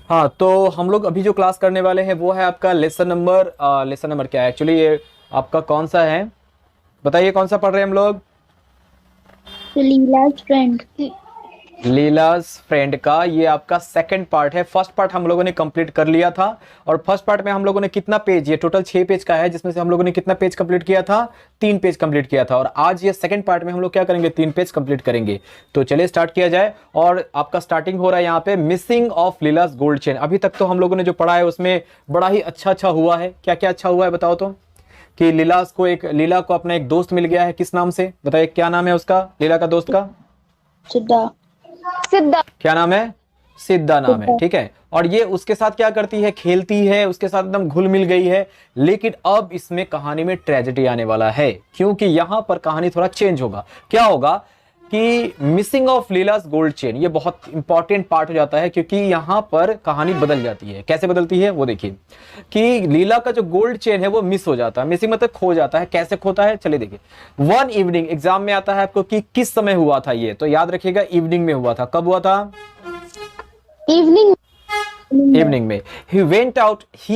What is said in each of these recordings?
हाँ, तो हम लोग अभी जो क्लास करने वाले हैं वो है आपका लेसन नंबर क्या है एक्चुअली, ये आपका कौन सा है, बताइए कौन सा पढ़ रहे हैं हम लोग। लीला's फ्रेंड। लीलास फ्रेंड का ये आपका सेकंड पार्ट है। फर्स्ट पार्ट हम लोगों ने कंप्लीट कर लिया था, और फर्स्ट पार्ट में हम लोगों ने कितना पेज, ये टोटल 6 पेज का है, जिसमें से हम लोगों ने कितना पेज कंप्लीट किया था, 3 पेज कंप्लीट किया था। और आज ये सेकंड पार्ट में हम लोग क्या करेंगे, 3 पेज कंप्लीट करेंगे। तो चलिए स्टार्ट किया जाए। और आपका स्टार्टिंग हो रहा है यहाँ पे missing of leelas gold chain. अभी तक तो हम लोगों ने जो पढ़ा है उसमें बड़ा ही अच्छा अच्छा हुआ है। क्या क्या अच्छा हुआ है बताओ तो। कि लीला को अपना एक दोस्त मिल गया है, किस नाम से बताइए, क्या नाम है उसका, लीला का दोस्त का सिद्धा। सिद्धा। क्या नाम है, सिद्धा नाम है, सिद्धा। ठीक है। और ये उसके साथ क्या करती है, खेलती है, उसके साथ एकदम घुल मिल गई है। लेकिन अब इसमें कहानी में ट्रेजेडी आने वाला है, क्योंकि यहां पर कहानी थोड़ा चेंज होगा। क्या होगा कि missing of leelas gold chain, ये बहुत इंपॉर्टेंट पार्ट हो जाता है, क्योंकि यहां पर कहानी बदल जाती है। कैसे बदलती है वो देखिए, कि लीला का जो गोल्ड चेन है वो मिस हो जाता है। मिसिंग मतलब खो जाता है। कैसे खोता है चलिए देखिए। वन इवनिंग, एग्जाम में आता है आपको कि किस समय हुआ था ये, तो याद रखिएगा इवनिंग में हुआ था। कब हुआ था, इवनिंग। इवनिंग में। He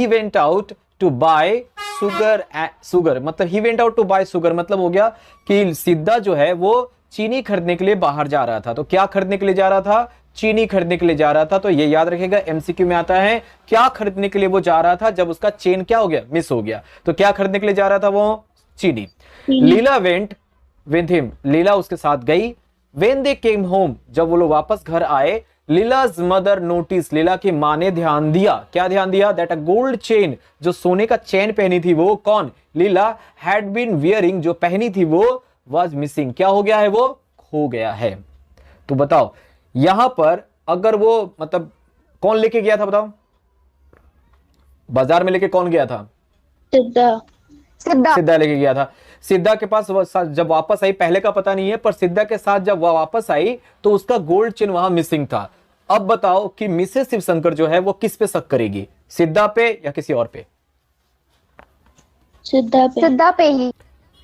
went out to buy sugar मतलब he went out to buy sugar मतलब हो गया कि सिद्धा जो है वो चीनी खरीदने के लिए बाहर जा रहा था। तो क्या खरीदने के लिए जा रहा था, चीनी खरीदने के लिए जा रहा था। तो ये याद रखेगा, एमसीक्यू में आता है क्या खरीदने के लिए वो जा रहा था जब उसका चेन क्या हो गया, मिस हो गया। तो क्या खरीदने के लिए जा रहा था वो, चीनी। चीनी। लीला वेंट विद हिम, लीला उसके साथ गई। वेन दे केम होम, जब वो लोग वापस घर आए, लीलाज मदर नोटिस, लीला की मां ने ध्यान दिया। क्या ध्यान दिया, दैट अ गोल्ड चेन, जो सोने का चेन पहनी थी वो, कौन, लीला, हैड बीन वियरिंग, जो पहनी थी वो, वाज मिसिंग, क्या हो गया है, वो खो गया है। तो बताओ यहां पर अगर वो मतलब कौन लेके गया था बताओ, बाजार में लेके कौन गया था, सिद्धा। सिद्धा। सिद्धा लेके गया था। सिद्धा के पास जब वापस आई, पहले का पता नहीं है, पर सिद्धा के साथ जब वह वापस आई तो उसका गोल्ड चेन वहां मिसिंग था। अब बताओ कि मिसेस शिवशंकर जो है वो किस पे शक करेगी, सिद्धा पे या किसी और पे, सिद्धा पे। सिद्धा पे ही।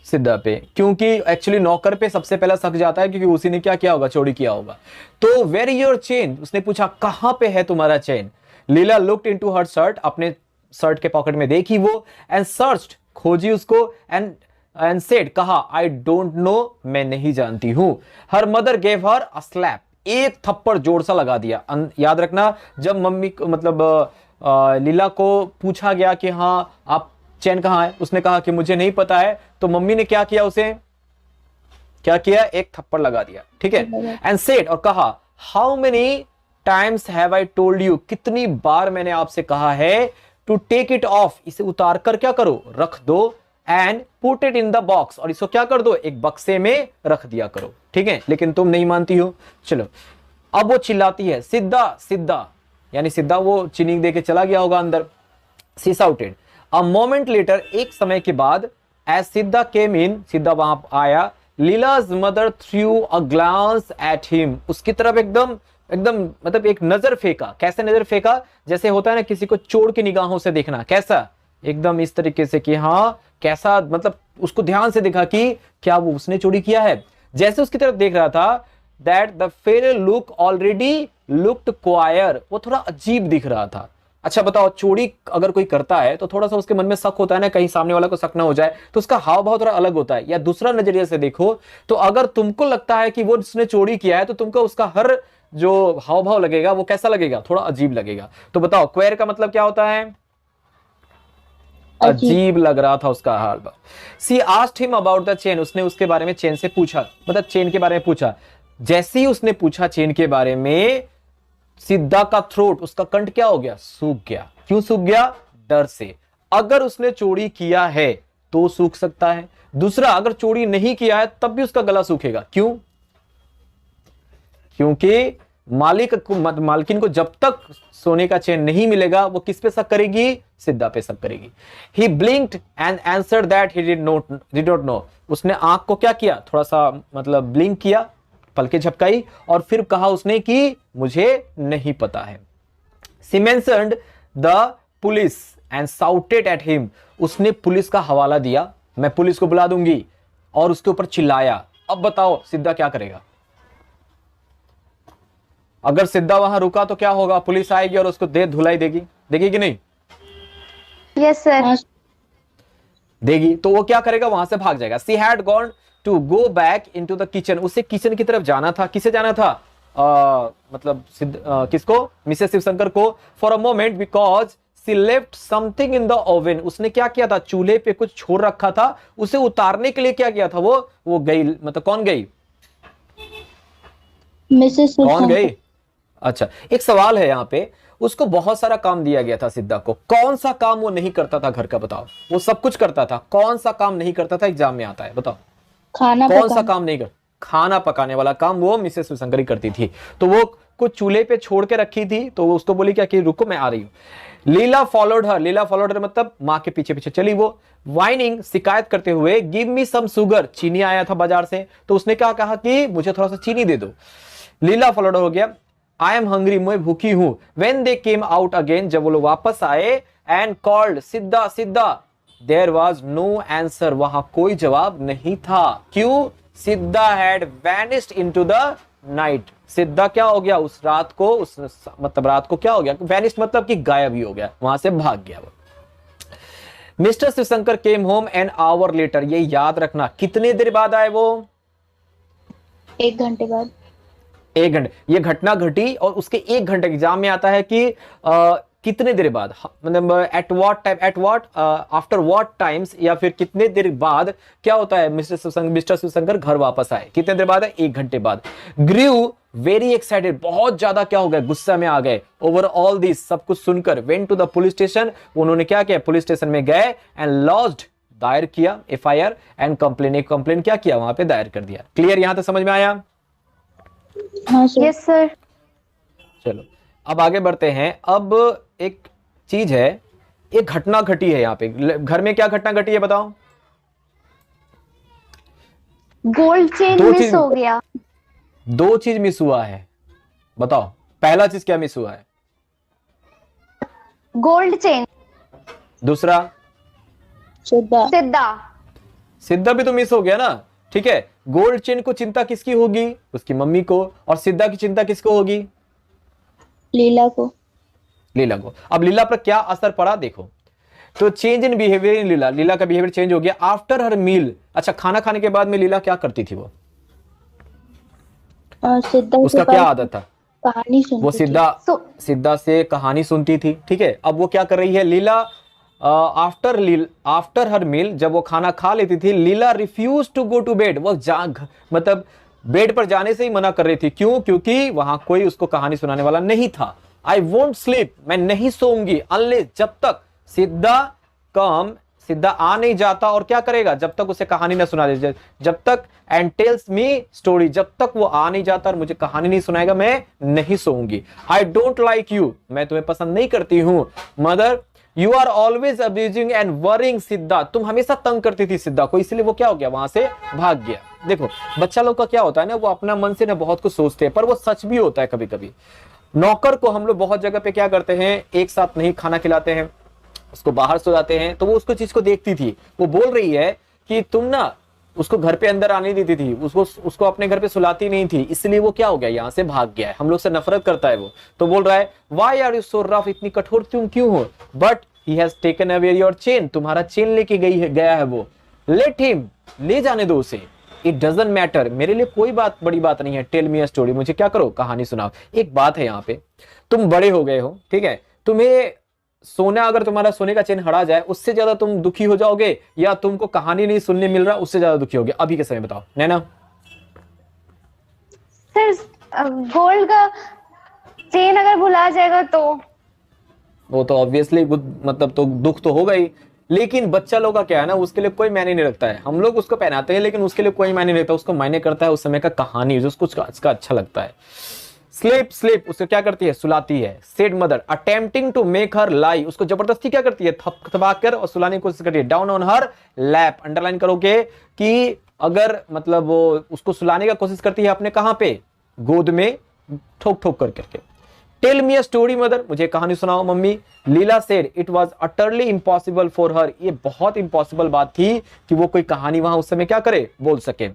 सिद्धा पे, क्योंकि एक्चुअली नौकर पे सबसे पहला शक जाता है, क्योंकि उसी ने क्या किया होगा, चोरी किया होगा। तो वेयर योर चेन, उसने पूछा कहां पे है तुम्हारा चेन। लीला लुक्ड इनटू हर शर्ट, अपने शर्ट के पॉकेट में देखी वो, एंड सर्च्ड, खोजी उसको, एंड सेड, कहा, आई डोंट नो, मैं नहीं जानती हूं। Her mother gave her a slap, एक थप्पड़ जोर सा लगा दिया। याद रखना, जब मम्मी मतलब लीला को पूछा गया कि हाँ आप चैन कहां है, उसने कहा कि मुझे नहीं पता है, तो मम्मी ने क्या किया, उसे क्या किया, एक थप्पड़ लगा दिया, ठीक है। एंड सेड, और कहा, how many times have I told you, कितनी बार मैंने आपसे कहा है, टू टेक इट ऑफ, इसे उतार कर क्या करो, रख दो, and put it in the box, और इसको क्या कर दो, एक बक्से में रख दिया करो, ठीक है। लेकिन तुम नहीं मानती हो। चलो अब वो चिल्लाती है, सिद्धा सिद्धा, यानी सिद्धा वो चीनी दे के चला गया होगा अंदर। सी साउटेड। अ मोमेंट लेटर, एक समय के बाद, एज सिद्धा केम इन, सिद्धा वहां आया, Leela's mother threw a glance at him, उसकी तरफ एकदम एकदम मतलब एक नजर फेंका। कैसे नजर फेंका, जैसे होता है ना किसी को चोर की निगाहों से देखना, कैसा, एकदम इस तरीके से कि हाँ कैसा, मतलब उसको ध्यान से देखा कि क्या वो उसने चोरी किया है। जैसे उसकी तरफ देख रहा था, that the fair look already looked queer, वो थोड़ा अजीब दिख रहा था। अच्छा बताओ, चोरी अगर कोई करता है तो थोड़ा सा उसके मन में शक होता है ना, कहीं सामने वाला को शक ना हो जाए, तो उसका हाव भाव थोड़ा अलग होता है। या दूसरा नजरिए से देखो, तो अगर तुमको लगता है कि वो उसने चोरी किया है, तो तुमको उसका हर जो हाव भाव लगेगा वो कैसा लगेगा, थोड़ा अजीब लगेगा। तो बताओ क्वेर का मतलब क्या होता है, अजीब। अजीब लग रहा था उसका हाल। She asked him about the chain, उसने उसके बारे में चेन से पूछा, मतलब चेन के बारे में पूछा। जैसे ही उसने पूछा चेन के बारे में, सिद्धा का थ्रोट, उसका कंठ क्या हो गया, सूख गया। क्यों सूख गया, डर से। अगर उसने चोरी किया है तो सूख सकता है, दूसरा अगर चोरी नहीं किया है तब भी उसका गला सूखेगा। क्यों, क्योंकि मालकिन को जब तक सोने का चेन नहीं मिलेगा वो किस पे शक करेगी, सिद्धा पे शक करेगी। He blinked and answered that he did not know, उसने आंख को क्या किया, थोड़ा सा मतलब ब्लिंक किया, पलके झपकाई, और फिर कहा उसने कि मुझे नहीं पता है। She mentioned the police and shouted at him, उसने पुलिस का हवाला दिया, मैं पुलिस को बुला दूंगी, और उसके ऊपर चिल्लाया। अब बताओ सिद्धा क्या करेगा, अगर सिद्धा वहां रुका तो क्या होगा, पुलिस आएगी और उसको दे धुलाई देगी, देगी कि नहीं? Yes, sir. हाँ देगी। तो वो क्या करेगा, वहां से भाग जाएगा। She had gone to go back into the kitchen, उसे किचन की तरफ जाना था। किसे जाना था? मतलब किसको? मिसेस शिवशंकर को। For a moment because she left something in the oven, उसने क्या किया था, चूल्हे पे कुछ छोड़ रखा था, उसे उतारने के लिए क्या किया था, वो गई। मतलब कौन गई? मिसेस कौन गई? अच्छा, एक सवाल है यहाँ पे, उसको बहुत सारा काम दिया गया था सिद्धा को, कौन सा काम वो नहीं करता था घर का, बताओ? वो सब कुछ करता था, कौन सा काम नहीं करता था, एग्जाम में आता है, बताओ खाना कौन सा पकाना। काम नहीं कर? खाना पकाने वाला काम वो मिसेस शिवशंकर ही करती थी। तो वो कुछ चूल्हे पे छोड़ के रखी थी, तो वो उसको बोली क्या कि रुको मैं आ रही हूं। लीला फॉलोड हर, लीला फॉलोड हर मतलब माँ के पीछे पीछे चली वो, वाइनिंग शिकायत करते हुए, गिव मी सम शुगर, चीनी आया था बाजार से, तो उसने क्या कहा कि मुझे थोड़ा सा चीनी दे दो। लीला फॉलोड हो गया, आई एम हंग्री, मैं भूखी हूं। When they came out again, जब वो लोग वापस आए, एंड कॉल्ड सिद्धा सिद्धा, देयर वॉज नो आंसर, वहां कोई जवाब नहीं था। क्यों? सिद्धा had vanished into the night, सिद्धा क्या हो गया उस रात को, उस मतलब रात को क्या हो गया, वैनिस्ड मतलब कि गायब ही हो गया, वहां से भाग गया वो। Mister Shivshankar came home an hour later, ये याद रखना, कितने देर बाद आए वो? 1 घंटे बाद। 1 घंटे। ये घटना घटी और उसके 1 घंटे एग्जाम में आता है कि कितने देर बाद, मतलब at what time, at what after what times, या फिर कितने देर बाद क्या होता है मिस्टर शिवशंकर घर वापस आए, कितने देर बाद है? 1 घंटे बाद। ग्रीव वेरी एक्साइटेड, बहुत ज्यादा क्या हो गया, गुस्सा में आ गए। ओवर ऑल दिस, सब कुछ सुनकर, went to the police station, उन्होंने क्या किया, पुलिस स्टेशन में गए, एंड लॉज्ड, दायर किया एफआईआर, एंड कंप्लेन क्या किया, वहां पे दायर कर दिया। क्लियर? यहां तक समझ में आया? हाँ सर। Yes, sir. चलो अब आगे बढ़ते हैं। अब एक चीज है, एक घटना घटी है यहाँ पे घर में। क्या घटना घटी है बताओ? Gold chain दो miss चीज- हो गया. 2 चीज मिस हुआ है, बताओ पहला चीज क्या मिस हुआ है? Gold chain. दूसरा? सिद्धा। सिद्धा. सिद्धा भी तो मिस हो गया ना, ठीक है। गोल्ड चेन को चिंता किसकी होगी? उसकी मम्मी को। और सिद्धा की चिंता किसको होगी? लीला को। लीला को। अब लीला पर क्या असर पड़ा देखो, तो चेंज इन बिहेवियर इन लीला, लीला का बिहेवियर चेंज हो गया आफ्टर हर मील। अच्छा, खाना खाने के बाद में लीला क्या करती थी वो? सिद्धा उसका के क्या पास आदत था? कहानी सुनती वो थी। सिद्धा से कहानी सुनती थी, ठीक है। अब वो क्या कर रही है लीला? आफ्टर हर मील, जब वो खाना खा लेती थी, Leela refuse to go to bed, वो मतलब बेड पर जाने से ही मना कर रही थी। क्यों? क्योंकि वहां कोई उसको कहानी सुनाने वाला नहीं था। आई वोंट स्लीप, मैं नहीं सोऊंगी, अनलेस, जब तक सिद्धा आ नहीं जाता, और क्या करेगा, जब तक उसे कहानी ना सुना दे, जब तक एंड टेल्स मी स्टोरी, जब तक वो आ नहीं जाता और मुझे कहानी नहीं सुनाएगा, मैं नहीं सोऊंगी। आई डोंट लाइक यू, मैं तुम्हें पसंद नहीं करती हूं। Mother, you are always abusing and worrying Siddha, तुम हमेशा तंग करती थी सिद्धा को, इसलिए वो क्या हो गया, वहां से भाग गया। देखो बच्चा लोग का क्या होता है ना, वो अपना मन से ना बहुत कुछ सोचते हैं, पर वो सच भी होता है कभी कभी। नौकर को हम लोग बहुत जगह पे क्या करते हैं, एक साथ नहीं खाना खिलाते हैं, उसको बाहर सो जाते हैं, तो वो उसको चीज को देखती थी। वो बोल रही है कि तुम ना उसको घर पे अंदर आने देती थी, उसको अपने घर पे सुलाती नहीं थी, इसलिए वो क्या हो गया, यहां से भाग गया है। हम लोग से नफरत करता है वो, तो बोल रहा है why are you so rough, इतनी कठोर तुम क्यों हो? But he has taken away your chain, तुम्हारा चेन लेके गया है वो। लेट हिम, ले जाने दो उसे। इट डजंट मैटर, मेरे लिए कोई बात बड़ी बात नहीं है। टेल मी अ स्टोरी, मुझे क्या करो, कहानी सुनाओ। एक बात है यहाँ पे, तुम बड़े हो गए हो, ठीक है, तुम्हें सोना, अगर तुम्हारा सोने का चेन हरा जाए, उससे ज्यादा तुम दुखी हो जाओगे, या तुमको कहानी नहीं सुनने मिल रहा उससे ज्यादा दुखी होगे? अभी के समय बताओ नैना। सर, गोल्ड का चेन अगर भुला जाएगा तो वो तो ऑब्वियसली मतलब तो दुख तो होगा ही, लेकिन बच्चा लोग का क्या है ना, उसके लिए कोई मायने नहीं रखता है। हम लोग उसको पहनाते हैं, लेकिन उसके लिए कोई मायने नहीं रखता, उसको मायने करता है उस समय का कहानी, जो उसको उसका अच्छा लगता है। स्लीप, उसको क्या करती है, सुलाती है। Said mother, attempting to make her lie, उसको जबरदस्ती क्या करती है, थपथपाकर और सुलाने की कोशिश करती है। Down on her lap, underline करोगे कि अगर मतलब वो उसको सुलाने का कोशिश करती है अपने कहां पे, गोद में, ठोक ठोक करके। Tell me a story mother, मुझे कहानी सुनाओ mummy. Leela said it was utterly impossible for her, ये बहुत इंपॉसिबल बात थी कि वो कोई कहानी वहां उस समय क्या करे, बोल सके।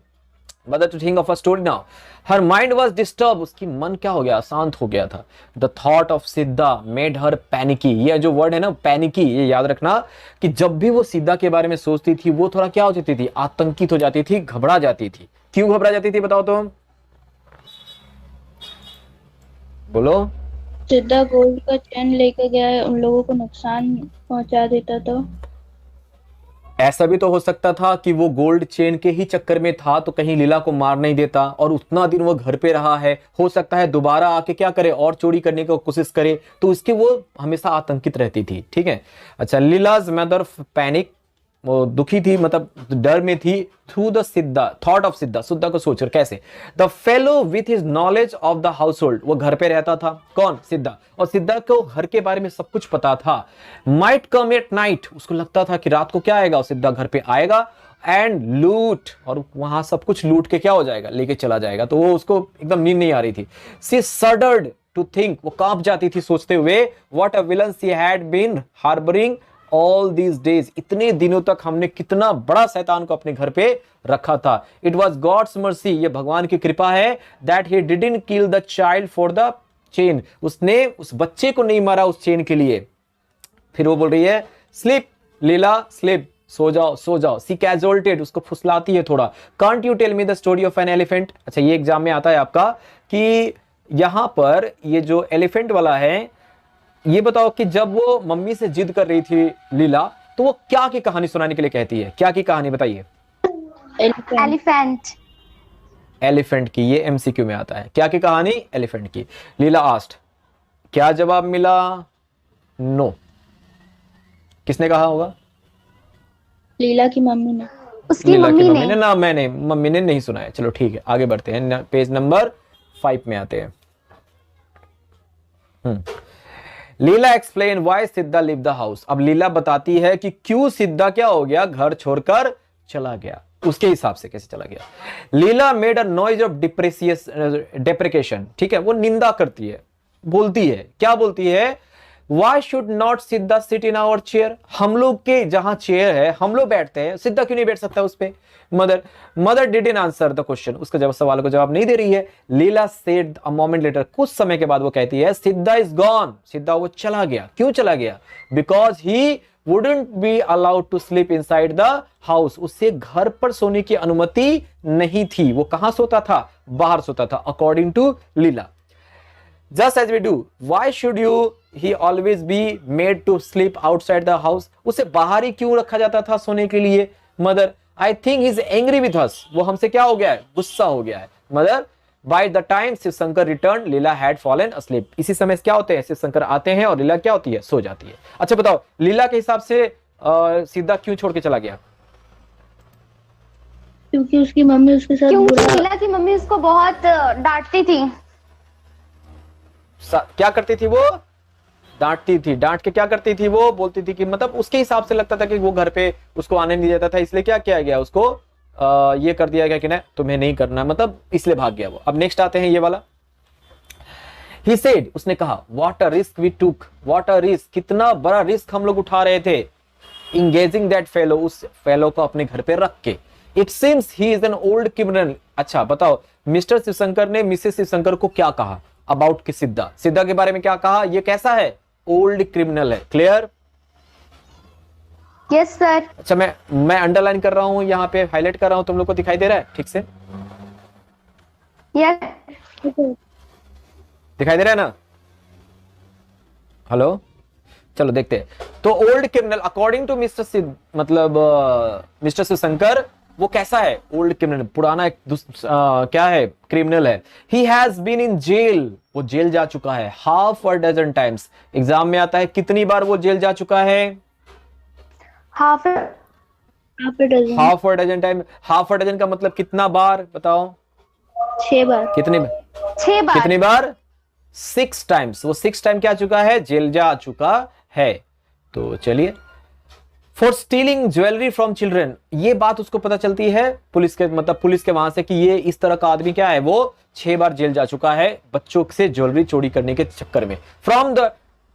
Mother to think of a story now, her mind was disturb, उसकी मन क्या हो गया, अशांत हो गया था। The thought of Siddha made her panicky, ये जो वर्ड है ना पैनिकी, ये याद रखना कि जब भी वो सिद्धा के बारे में सोचती थी वो थोड़ा क्या हो जाती थी, आतंकित हो जाती थी, घबरा जाती थी। क्यों घबरा जाती थी बताओ तो, बोलो। सिद्धा गोल्ड का चैन लेकर गया है, उन लोगों को नुकसान पहुंचा देता तो। ऐसा भी तो हो सकता था कि वो गोल्ड चेन के ही चक्कर में था तो कहीं लीला को मार नहीं देता, और उतना दिन वो घर पे रहा है, हो सकता है दोबारा आके क्या करे और चोरी करने की कोशिश करे, तो इसके वो हमेशा आतंकित रहती थी। ठीक है, अच्छा, लीलाज मदर पैनिक, वो दुखी थी, मतलब डर में थी, थ्रू द सिद्धा थॉट ऑफ सिद्धा, सिद्धा को सोचकर। कैसे? The fellow with his knowledge of the house hold, वो घर पे रहता था, कौन? सिद्धा, और सिद्धा को घर के बारे में सब कुछ पता था। माइट कम एट नाइट, उसको लगता था कि रात को क्या आएगा, सिद्धा घर पे आएगा, एंड लूट, और वहां सब कुछ लूट के क्या हो जाएगा, लेके चला जाएगा। तो वो उसको एकदम नींद नहीं आ रही थी। सी सडर्ड टू थिंक, वो कांप जाती थी सोचते हुए, what a villain she had been harbouring all these days, इतने दिनों तक हमने कितना बड़ा शैतान को अपने घर पे रखा था। इट वॉज गॉड्स मर्सी, ये भगवान की कृपा है, that he didn't kill the child for the chain, उसने उस बच्चे को नहीं मारा उस चेन के लिए। फिर वो बोल रही है स्लीप लीला स्लीप, सो जाओ सो जाओ। सी कैजुअल्टेड, उसको फुसलाती है थोड़ा। Can't you tell me the story of an elephant. अच्छा, ये एग्जाम में आता है आपका कि यहां पर ये जो एलिफेंट वाला है, ये बताओ कि जब वो मम्मी से जिद कर रही थी लीला, तो वो क्या की कहानी सुनाने के लिए कहती है, क्या की कहानी बताइए? एलिफेंट। एलिफेंट की, ये एमसीक्यू में आता है। क्या की कहानी? एलिफेंट की। लीला आस्क्ड, क्या जवाब मिला? नो। किसने कहा होगा? लीला की मम्मी ने। उसकी लीला की मम्मी मम्मी ने ने। ना, मैंने, मम्मी ने नहीं सुनाया। चलो ठीक है, आगे बढ़ते हैं, पेज नंबर 5 में आते हैं। लीला एक्सप्लेन व्हाई सिद्धा लिव द हाउस। अब लीला बताती है कि क्यों सिद्धा क्या हो गया, घर छोड़कर चला गया, उसके हिसाब से कैसे चला गया। Leela made a noise of deprecation, ठीक है, वो निंदा करती है, बोलती है, क्या बोलती है? Why should not सिद्धा sit in our chair? हम लोग के जहां चेयर है हम लोग बैठते हैं, सिद्धा क्यों नहीं बैठ सकता उस पे? Mother didn't answer the question, उसका जब सवाल को जवाब नहीं दे रही है। लीला सेड अ मोमेंट लेटर, कुछ समय के बाद वो कहती है सिद्धा इज गॉन, सिद्धा वो चला गया। क्यों चला गया? Because he wouldn't be allowed to sleep inside the house, उससे घर पर सोने की अनुमति नहीं थी। वो कहां सोता था? बाहर सोता था, according to Leela. Just as we do, why should he always be made to sleep outside the house? उसे बाहर ही क्यों रखा जाता था सोने के लिए? Mother, I think he's angry with us. वो हमसे क्या हो गया है? गुस्सा हो गया है। Mother, by the time Shiv Shankar returned, Leela had fallen asleep. इसी समय क्या होते हैं? शिव शंकर आते हैं और लीला क्या होती है? सो जाती है। अच्छा बताओ, लीला के हिसाब से सिद्धा क्यों छोड़ के चला गया? क्योंकि उसकी मम्मी उसके साथ क्योंकि बुरा। लीला की मम्मी उसको बहुत डांटती थी। क्या करती थी वो? डांटती थी। डांट के क्या करती थी वो? बोलती थी कि मतलब उसके हिसाब से लगता था कि वो घर पे उसको आने नहीं देता था, इसलिए क्या किया गया, उसको ये कर दिया गया कि नहीं तुम्हें नहीं करना, मतलब इसलिए भाग गया वो। अब नेक्स्ट आते हैं ये वाला। He said, उसने कहा, what a risk we took, what a risk, कितना बड़ा रिस्क हम लोग उठा रहे थे, engaging that fellow, उस फेलो को अपने घर पे रख के। It seems he is an old criminal। अच्छा बताओ, मिस्टर शिवशंकर ने मिसेस शिवशंकर को क्या कहा अबाउट कि सिद्धा, सिद्धा के बारे में क्या कहा? ये कैसा है? ओल्ड क्रिमिनल है। क्लियर? Yes sir. अच्छा, मैं अंडरलाइन कर रहा हूं, यहाँ पे हाईलाइट कर रहा हूं, तुम लोग को दिखाई दे रहा है ठीक से? यस दिखाई दे रहा है ना? हेलो, चलो देखते हैं। तो old criminal according to mister Siddha, मतलब मिस्टर शिवशंकर, वो कैसा है? ओल्ड क्रिमिनल, पुराना एक क्या है? क्रिमिनल है। He has been in jail, वो जेल जा चुका है half a dozen times. Exam में आता है कितनी बार वो जेल जा चुका है? Half dozen. Half a dozen time. Half a dozen का मतलब कितना बार बताओ? 6 बार। कितनी 6 बार। कितनी बार? 6 टाइम्स। वो 6 टाइम क्या चुका है? जेल जा चुका है। तो चलिए, for stealing jewellery from children, ये बात उसको पता चलती है पुलिस के, मतलब पुलिस के वहां से कि ये इस तरह का आदमी क्या है, वो 6 बार जेल जा चुका है बच्चों से ज्वेलरी चोरी करने के चक्कर में। From the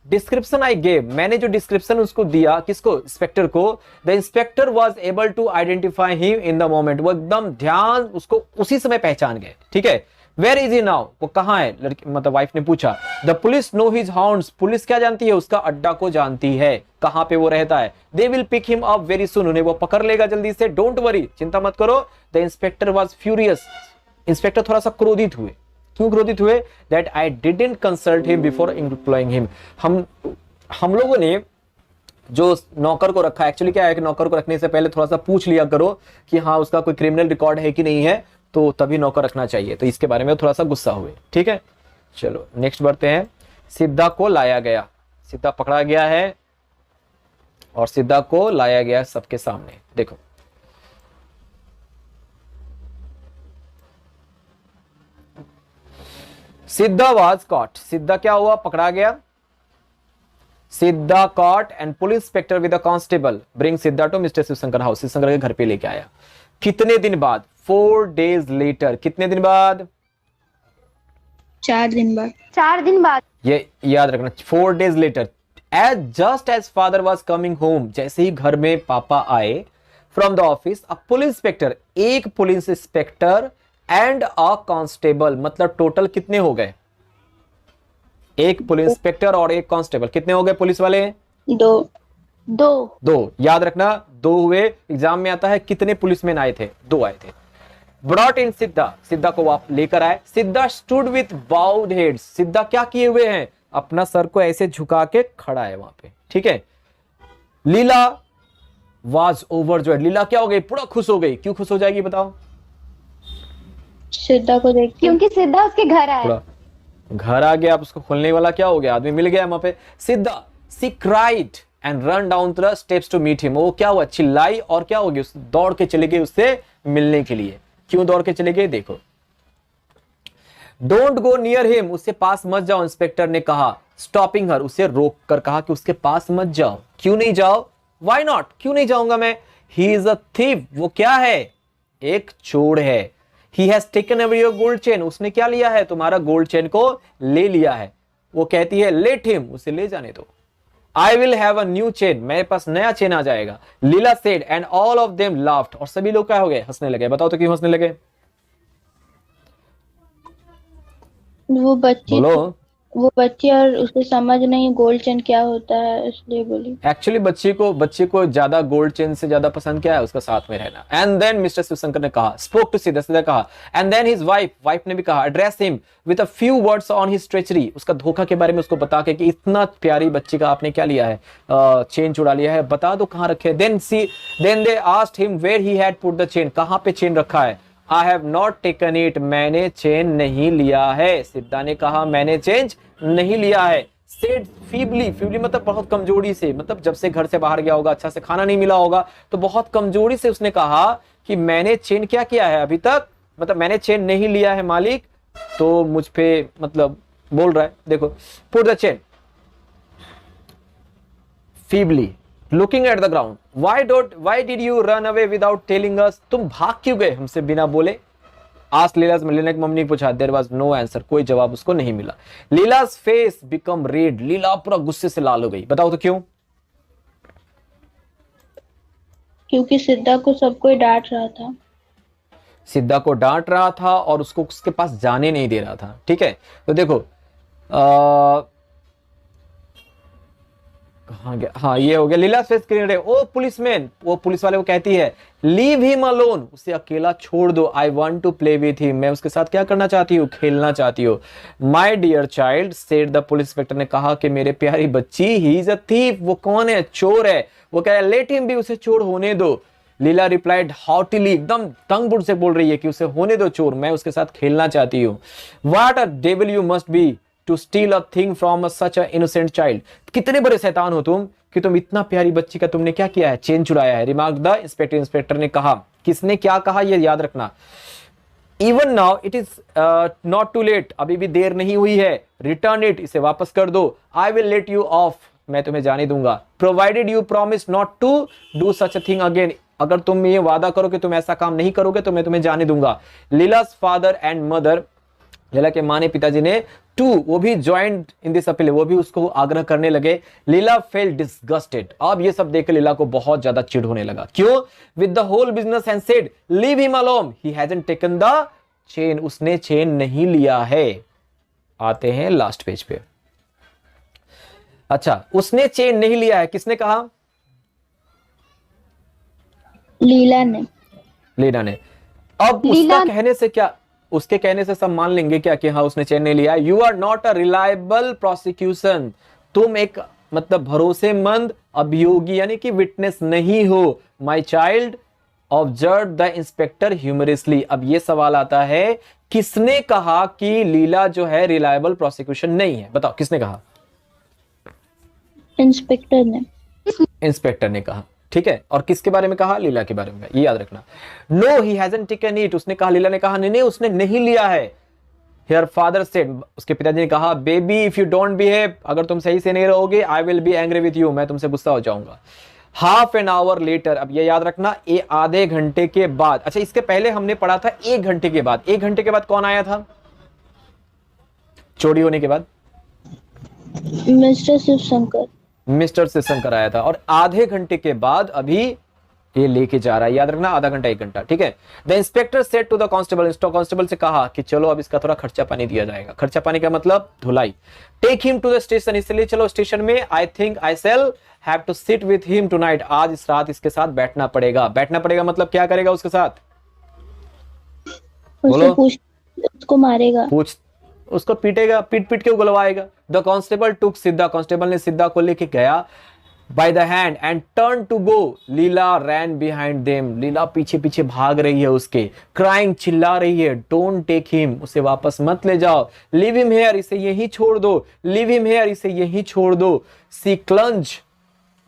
description I gave, मैंने जो डिस्क्रिप्शन उसको दिया, किसको, इंस्पेक्टर को, the inspector was able to identify him in the moment, वो एकदम ध्यान उसको उसी समय पहचान गए, ठीक है। वेयर इज ही नाउ, वो कहाँ है, लड़की मतलब वाइफ ने पूछा। The police know his hounds, police क्या जानती है, उसका अड्डा को जानती है, कहाँ पे वो रहता है। They will pick him up very soon, उन्हें वो पकड़ लेगा जल्दी से, डोंट वरी, चिंता मत करो। The inspector was furious, inspector थोड़ा सा क्रोधित हुए। क्यों क्रोधित हुए, that I didn't consult him before employing him, हम लोगों ने जो नौकर को रखा, एक्चुअली क्या है कि नौकर को रखने से पहले थोड़ा सा पूछ लिया करो कि हाँ उसका कोई क्रिमिनल रिकॉर्ड है कि नहीं है, तो तभी नौकर रखना चाहिए। तो इसके बारे में थोड़ा सा गुस्सा हुए, ठीक है। चलो नेक्स्ट बढ़ते हैं। सिद्धा को लाया गया, सिद्धा पकड़ा गया है और सिद्धा को लाया गया सबके सामने। देखो सिद्धा वाज कॉट, सिद्धा क्या हुआ, पकड़ा गया। Siddha caught and police inspector with the constable bring Siddha to mister Shivshankar house, Shivshankar के घर पे लेके आया। कितने दिन बाद, 4 days लेटर, कितने दिन बाद, 4 दिन बाद। 4 दिन बाद। ये याद रखना, 4 days later, as just as father was coming home, जैसे ही घर में पापा आए from the office, a police inspector, एक police inspector and a constable, मतलब टोटल कितने हो गए, एक पुलिस इंस्पेक्टर और एक कांस्टेबल, कितने हो गए पुलिस वाले, 2 याद रखना, 2 हुए। एग्जाम में आता है कितने पुलिसमैन आए थे, 2 आए थे। ब्रॉट इन सिद्धा, सिद्धा को आप लेकर आए। सिद्धा स्टूड विथ बाउड हेड, सिद्धा क्या किए हुए हैं, अपना सर को ऐसे झुका के खड़ा है वहां पे, ठीक है। लीला वाज ओवरजॉयड, लीला क्या हो गई, पूरा खुश हो गई। क्यों खुश हो जाएगी बताओ, सिद्धा को देख के। क्योंकि सिद्धा उसके घर आया। पूरा घर आ गया, अब उसको खोलने वाला क्या हो गया, आदमी मिल गया वहां पे। Siddha she cried and run down the steps to meet him, वो क्या हुआ, चिल्लाई और क्या हो गई, दौड़ के चले गए उससे मिलने के लिए। क्यों दौड़ के चले गए, देखो। डोंट गो नियर हिम, उससे पास मत जाओ, इंस्पेक्टर ने कहा। स्टॉपिंग हर, उसे रोक कर कहा कि उसके पास मत जाओ। क्यों नहीं जाओ, वाई नॉट, क्यों नहीं जाऊंगा मैं। ही इज अ थीफ, वो क्या है, एक चोर है। He has taken away your gold chain, उसने क्या लिया है, तुम्हारा गोल्ड चेन को ले लिया है। वो कहती है लेट हिम, उसे ले जाने दो। I will have a new chain, मेरे पास नया चेन आ जाएगा। Leela said and all of them laughed, और सभी लोग क्या हो गए, हंसने लगे। बताओ तो क्यों हंसने लगे, वो बच्ची और उसे समझ नहीं गोल्ड चेन क्या होता है, इसलिए बोली। एक्चुअली बच्चे को ज्यादा गोल्ड चेन से ज्यादा पसंद क्या है, उसका साथ में रहना। एंड देन मिस्टर शिवशंकर ने कहा, स्पोक टू सिद्धा, सिद्धा कहा। एंड देन हिज वाइफ ने भी कहा, address him with a few words on his treachery, उसका धोखा के बारे में उसको बता के कि इतना प्यारी बच्ची का आपने क्या लिया है, चेन चुरा लिया है, बता दो कहां रखे। Then they asked him where he had put the chain, कहां पे चेन रखा है। I have not taken it, मैंने चेन नहीं लिया है। सिद्धा ने कहा मैंने चेंज नहीं लिया है। सेड फीबली, फीबली मतलब बहुत कमजोरी से, मतलब जब से घर से बाहर गया होगा, अच्छा से खाना नहीं मिला होगा, तो बहुत कमजोरी से उसने कहा कि मैंने चेन क्या किया है अभी तक, मतलब मैंने चेन नहीं लिया है मालिक। तो मुझ पे मतलब बोल रहा है, देखो, put the chain feebly looking at the ground. Why did you run away without telling us, तुम भाग क्यों गए हमसे बिना बोले। आज लीला की मम्मी ने पूछा, देयर वाज नो आंसर, कोई जवाब उसको नहीं मिला। लीला's फेस बिकम रेड, लीला पूरा गुस्से से लाल हो गई। बताओ तो क्यों, क्योंकि सिद्धा को सब कोई डांट रहा था। सिद्धा को डांट रहा था और उसको उसके पास जाने नहीं दे रहा था, ठीक है। तो देखो कहां गया, हाँ ये हो गया। लीला फेस क्रीड, ओ पुलिसमैन, वो पुलिस वाले को कहती है लीव हिम अलोन, उसे अकेला छोड़ दो। I want to play with him, मैं उसके साथ क्या करना चाहती हूँ, खेलना चाहती हूँ। My dear child said the police inspector ने कहा कि मेरे प्यारी बच्ची, ही इज अ थीफ, वो कौन है, चोर है। वो कह रहा है लेट हिम बी, उसे चोर होने दो। लीला रिप्लाइड हॉटिली, एकदम तंग बुढ़ से बोल रही है कि उसे होने दो चोर, मैं उसके साथ खेलना चाहती हूँ। What a devil you must be to steal a thing from such an innocent child, कितने बड़े शैतान हो तुम कि तुम इतना प्यारी बच्ची का तुमने क्या किया है, चेन चुराया है। रिमार्क द इंस्पेक्टर, इंस्पेक्टर ने कहा, किसने क्या कहा ये याद रखना। Even now it is not too late, अभी भी देर नहीं हुई है। रिटर्न इट, इसे वापस कर दो। I will let you off, मैं तुम्हें जाने दूंगा। Provided you promise not to do such a thing again, अगर तुम ये वादा करो कि तुम ऐसा काम नहीं करोगे तो मैं तुम्हें जाने दूंगा। लीला's फादर एंड मदर लीला के माँ ने पिताजी ने टू वो भी ज्वाइंट इन दिस अपील, वो भी उसको आग्रह करने लगे। लीला फेल डिसगस्टेड, अब ये सब देखकर लीला को बहुत ज्यादा चिढ़ होने लगा। क्यों? With the whole business and said leave him alone, he hasn't taken the chain, उसने चेन नहीं लिया है। आते हैं लास्ट पेज पे। अच्छा, उसने चेन नहीं लिया है, किसने कहा? लीला ने। लीना ने। अब लीला- उसका कहने से क्या, उसके कहने से सब मान लेंगे क्या कि हाँ उसने चेन नहीं लिया? You are not a reliable prosecution, तुम एक मतलब भरोसेमंद अभियोगी यानी कि विटनेस नहीं हो। My child observe the inspector humorously. अब ये सवाल आता है, किसने कहा कि लीला जो है रिलायबल प्रोसिक्यूशन नहीं है? बताओ किसने कहा? इंस्पेक्टर ने। इंस्पेक्टर ने कहा, ठीक है। और किसके बारे में कहा? लीला के बारे में, ये याद रखना। No he hasn't taken it, उसने कहा, लीला ने कहा नहीं नहीं उसने नहीं लिया है। हियर फादर सेड, उसके पिताजी ने कहा, baby if you don't behave, अगर तुम सही से नहीं रहोगे I will be angry with you, मैं तुमसे गुस्सा हो जाऊंगा। हाफ एन आवर लेटर, अब ये याद रखना, ये आधे घंटे के बाद। अच्छा, इसके पहले हमने पढ़ा था 1 घंटे के बाद। 1 घंटे के बाद कौन आया था चोरी होने के बाद? मिस्टर शिवशंकर। मिस्टर शिवशंकर आया था। और आधे घंटे के बाद अभी ये लेके जा रहा है, याद रखना, आधा घंटा 1 घंटा, ठीक है। The inspector said to the constable, constable से कहा कि चलो अब इसका थोड़ा खर्चा पानी दिया जाएगा। खर्चा पानी का मतलब धुलाई। Take him to the station, इसलिए चलो स्टेशन में। I think I shall have to sit with him tonight, आज इस रात इसके साथ बैठना पड़ेगा। बैठना पड़ेगा मतलब क्या करेगा उसके साथ? बोलो। उसको मारेगा। पूछ, उसको पीटेगा, पीट पीट के उगलवाएगा। द कांस्टेबल टुक सिद्धा, कांस्टेबल ने सिद्धा को लेके गया by the hand and turn to go. Leela ran behind them, Leela पीछे पीछे भाग रही है उसके, क्राइंग, चिल्ला रही है, डोंट टेक हिम, उसे वापस मत ले जाओ। लीव हिम हियर, इसे यहीं छोड़ दो। लीव हिम हियर, इसे यहीं छोड़ दो। सी क्लंज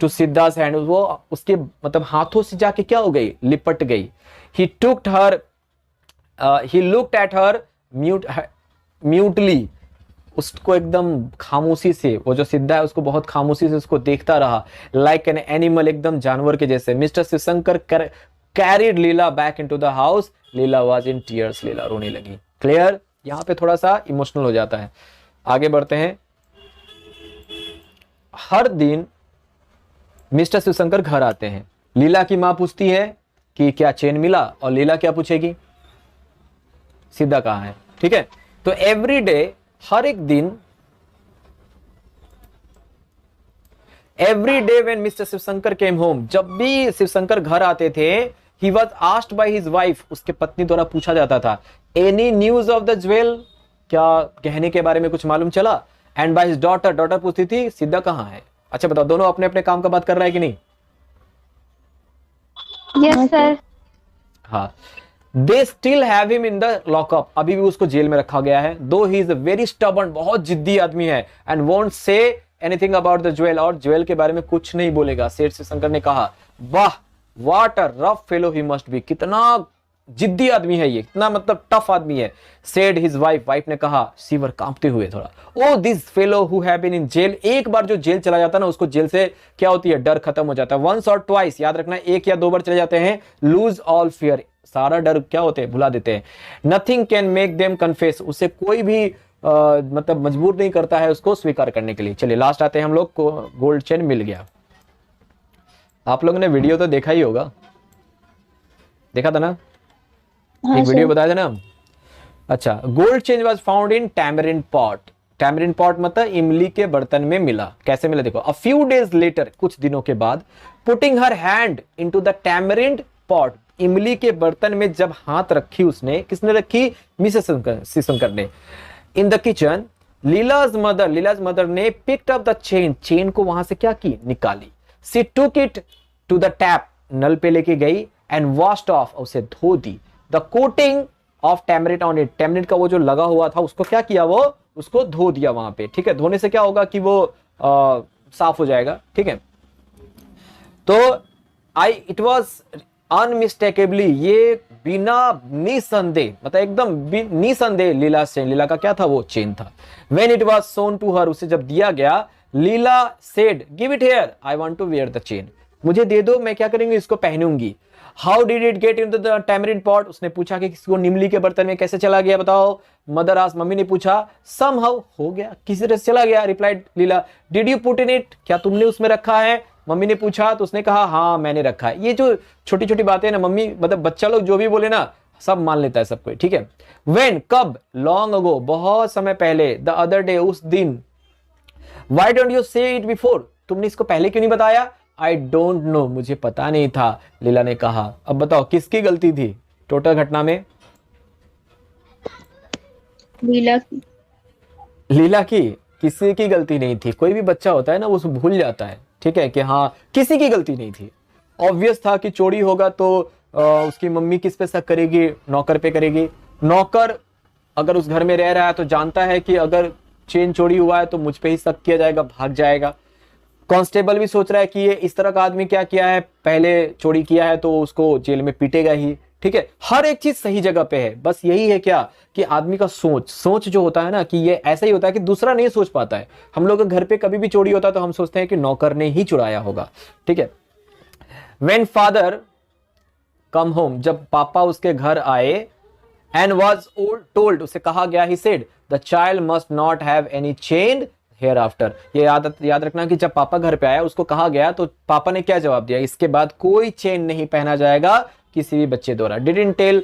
टू सिद्धा's हैंड, वो उसके मतलब हाथों से जाके क्या हो गई? लिपट गई। ही टुक हर, ही लुक्ड एट हर म्यूटली, उसको एकदम खामोशी से, वो जो सिद्धा है उसको बहुत खामोशी से उसको देखता रहा। लाइक एन एनिमल, एकदम जानवर के जैसे। Mister Shivshankar carried Leela back into the house, Leela was in tears, Leela रोने लगी। क्लियर? यहां पे थोड़ा सा इमोशनल हो जाता है। आगे बढ़ते हैं। हर दिन मिस्टर शिवशंकर घर आते हैं। लीला की मां पूछती है कि क्या चेन मिला, और लीला क्या पूछेगी? सिद्धा कहाँ है? ठीक है। तो एवरी डे, हर एक दिन, every day when mister Shivshankar came home, जब भी शिवशंकर घर आते थे, he was asked by his wife, उसके पत्नी द्वारा पूछा जाता था, any news of the jewel, क्या गहने के बारे में कुछ मालूम चला? And by his daughter, daughter पूछती थी सिद्धा कहाँ है। अच्छा बताओ, दोनों अपने अपने काम का बात कर रहा है कि नहीं? Yes sir. हाँ। They still have him in the lockup, अभी भी उसको जेल में रखा गया है। Though he is a very stubborn, बहुत जिद्दी आदमी है। And won't say anything about the jewel, और ज्वेल के बारे में कुछ नहीं बोलेगा। सेठ शिवशंकर ने कहा, वाह what a rough fellow he must be, कितना जिद्दी आदमी है ये, कितना मतलब टफ आदमी है। सेड हिज वाइफ, वाइफ ने कहा, सीवर कांपते हुए थोड़ा, O this fellow who have been in jail, एक बार जो जेल चला जाता है ना, उसको जेल से क्या होती है? डर खत्म हो जाता है। वंस और ट्वाइस, याद रखना, 1 या 2 बार चले जाते हैं, लूज ऑल फियर, सारा डर क्या होते हैं? भुला देते हैं। Nothing can make them confess, उसे कोई भी मतलब मजबूर नहीं करता है उसको स्वीकार करने के लिए। चलिए लास्ट आते हैं हम लोग को, गोल्ड चेन मिल गया। आप लोगों ने वीडियो तो देखा ही होगा, देखा था ना? हाँ एक वीडियो सर। बताया था ना? अच्छा, gold chain was found in tamarind pot, tamarind pot मतलब इमली के बर्तन में मिला। कैसे मिला देखो, अ फ्यू डेज लेटर, कुछ दिनों के बाद, putting her hand into the tamarind pot, इमली के बर्तन में जब हाथ रखी उसने, किसने रखी? मिसेस शिवशंकर ने। In the kitchen, Leela's mother ने picked up the chain, chain को वहां से क्या की? निकाली। She took it to the tap, नल पे लेके गई, एंड वॉश्ड ऑफ, उसे धो दी। The coating of tamarind on it, tamarind का वो जो लगा हुआ था उसको क्या किया? वो उसको धो दिया वहां पे। ठीक है, धोने से क्या होगा कि वो साफ हो जाएगा। ठीक है, तो इट वॉज अनमिस्टेकेबली, ये बिना निसंदेह, मतलब एकदम निसंदेह लीला चेन, लीला का क्या था? वो चेन था। When it was shown to her, उसे जब दिया गया, Leela said, give it here, I want to wear the chain, मुझे दे दो, मैं क्या करूंगी? इसको पहनूंगी। How did it get into the tamarind pot, उसने पूछा कि किसी को निमली के बर्तन में कैसे चला गया बताओ। मदर आस्क्ड, मम्मी ने पूछा, समहाउ, हो गया, किसी तरह से चला गया। Replied Leela, did you put in it, क्या तुमने उसमें रखा है। मम्मी ने पूछा तो उसने कहा हाँ मैंने रखा है। ये जो छोटी छोटी बातें ना मम्मी, मतलब बच्चा लोग जो भी बोले ना सब मान लेता है सब कोई, ठीक है। व्हेन, कब, लॉन्ग अगो, बहुत समय पहले, द अदर डे, उस दिन। व्हाई डोंट यू से इट बिफोर, तुमने इसको पहले क्यों नहीं बताया। आई डोंट नो, मुझे पता नहीं था, लीला ने कहा। अब बताओ किसकी गलती थी टोटल घटना में। लीला की। लीला की, किसी की गलती नहीं थी। कोई भी बच्चा होता है ना वो भूल जाता है, ठीक है, कि हाँ किसी की गलती नहीं थी। ऑब्वियस था कि चोरी होगा तो उसकी मम्मी किस पे शक करेगी, नौकर पे करेगी। नौकर अगर उस घर में रह रहा है तो जानता है कि अगर चेन चोरी हुआ है तो मुझ पे ही शक किया जाएगा, भाग जाएगा। कांस्टेबल भी सोच रहा है कि ये इस तरह का आदमी क्या किया है, पहले चोरी किया है तो उसको जेल में पीटेगा ही, ठीक है। हर एक चीज सही जगह पे है। बस यही है क्या कि आदमी का सोच जो होता है ना, कि ये ऐसा ही होता है कि दूसरा नहीं सोच पाता है। हम लोग के घर पे कभी भी चोरी होता है तो हम सोचते हैं कि नौकर ने ही चुराया होगा, ठीक है। व्हेन फादर कम होम, जब पापा उसके घर आए, एंड वाज टोल्ड, उसे कहा गया, he said the child must not have any chain hereafter. ये याद रखना कि जब पापा घर पे आया उसको कहा गया तो पापा ने क्या जवाब दिया, इसके बाद कोई चेन नहीं पहना जाएगा किसी भी बच्चे द्वारा। डिडंट टेल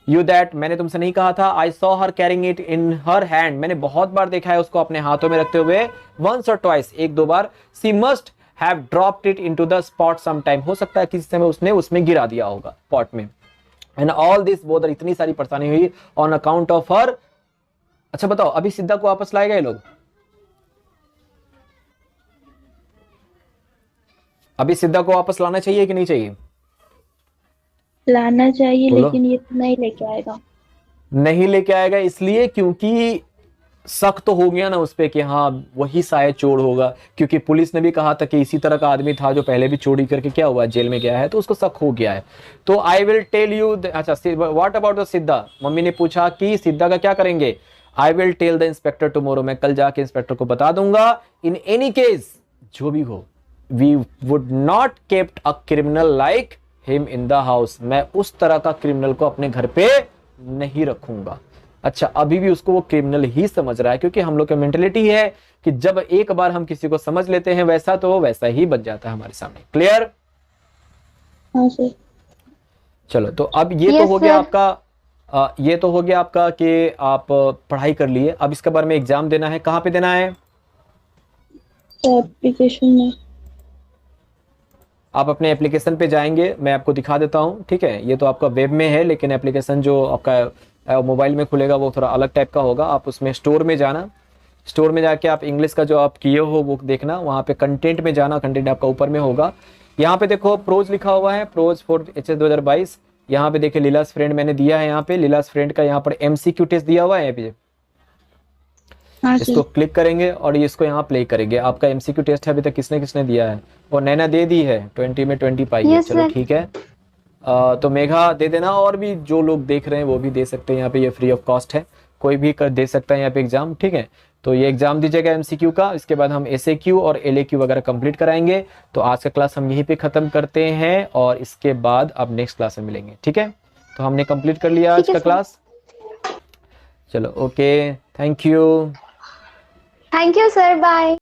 यू दैट, मैंने तुमसे नहीं कहा था। I saw her carrying it in her hand, मैंने बहुत बार देखा है उसको अपने हाथों में रखते हुए। वंस और ट्वाइस, एक दो बार। She must have dropped it into the spot some time, हो सकता है किसी समय उसने उसमें गिरा दिया होगा पॉट में। एंड ऑल दिस बोदर, इतनी सारी परेशानी हुई ऑन अकाउंट ऑफ हर। अच्छा बताओ अभी सिद्धा को वापस लाएगा ये लोग, अभी सिद्धा को वापस लाना चाहिए कि नहीं चाहिए। लाना चाहिए बोलो। लेकिन ये नहीं लेके आएगा। नहीं लेके आएगा इसलिए क्योंकि शक तो हो गया ना उस पे कि हाँ वही शायद चोर होगा, क्योंकि पुलिस ने भी कहा था कि इसी तरह का आदमी था जो पहले भी चोरी करके क्या हुआ, जेल में गया है, तो उसको शक हो गया है। तो आई विल टेल यू, अच्छा what about the Siddha, mummy ने पूछा कि सिद्धा का क्या करेंगे। I will tell the inspector tomorrow, मैं कल जाके इंस्पेक्टर को बता दूंगा। इन एनी केस, जो भी हो, we would not kept a criminal like him in the house, मैं उस तरह का क्रिमिनल को अपने घर पे नहीं रखूंगा। अच्छा अभी भी उसको वो क्रिमिनल ही समझ रहा है, क्योंकि हम लोग की मेंटेलिटी है कि जब एक बार हम किसी को समझ लेते हैं वैसा, तो वो वैसा ही बन जाता है हमारे सामने। क्लियर। हाँ सर। चलो तो अब ये तो Yes, हो गया sir. आपका, ये तो हो गया आपका कि आप पढ़ाई कर लिए। अब इसके बारे में एग्जाम देना है, कहाँ पे देना है। एप्लीकेशन में। आप अपने एप्लीकेशन पे जाएंगे, मैं आपको दिखा देता हूँ, ठीक है। ये तो आपका वेब में है, लेकिन एप्लीकेशन जो आपका मोबाइल में खुलेगा वो थोड़ा अलग टाइप का होगा। आप उसमें स्टोर में जाना, स्टोर में जाके आप इंग्लिश का जो आप किए हो वो देखना, वहाँ पे कंटेंट में जाना, कंटेंट आपका ऊपर में होगा। यहाँ पे देखो प्रोज लिखा हुआ है, प्रोज फॉर HS 2022। यहाँ पे देखिए लीलास फ्रेंड मैंने दिया है, यहाँ पे लीलास फ्रेंड का यहाँ पर MCQ टेस्ट दिया हुआ है यहाँ पे। हाँ इसको सर। क्लिक करेंगे और ये इसको यहाँ प्ले करेंगे। आपका MCQ टेस्ट है, अभी तक किसने किसने दिया है। और नैना दे दी है, 20 में 20 पाई है। Yes, चलो sir. ठीक है। तो मेघा दे देना, और भी जो लोग देख रहे हैं वो भी दे सकते हैं। यहाँ पे ये फ्री ऑफ कॉस्ट है, कोई भी कर दे सकता है यहाँ पे एग्जाम, ठीक है। तो ये एग्जाम दीजिएगा MCQ का, इसके बाद हम SAQ और LAQ वगैरह कंप्लीट कराएंगे। तो आज का क्लास हम यहीं पे खत्म करते हैं और इसके बाद अब नेक्स्ट क्लास में मिलेंगे, ठीक है। तो हमने कंप्लीट कर लिया आज ठीक है, का क्लास। चलो okay, thank you. Thank you, sir. Bye.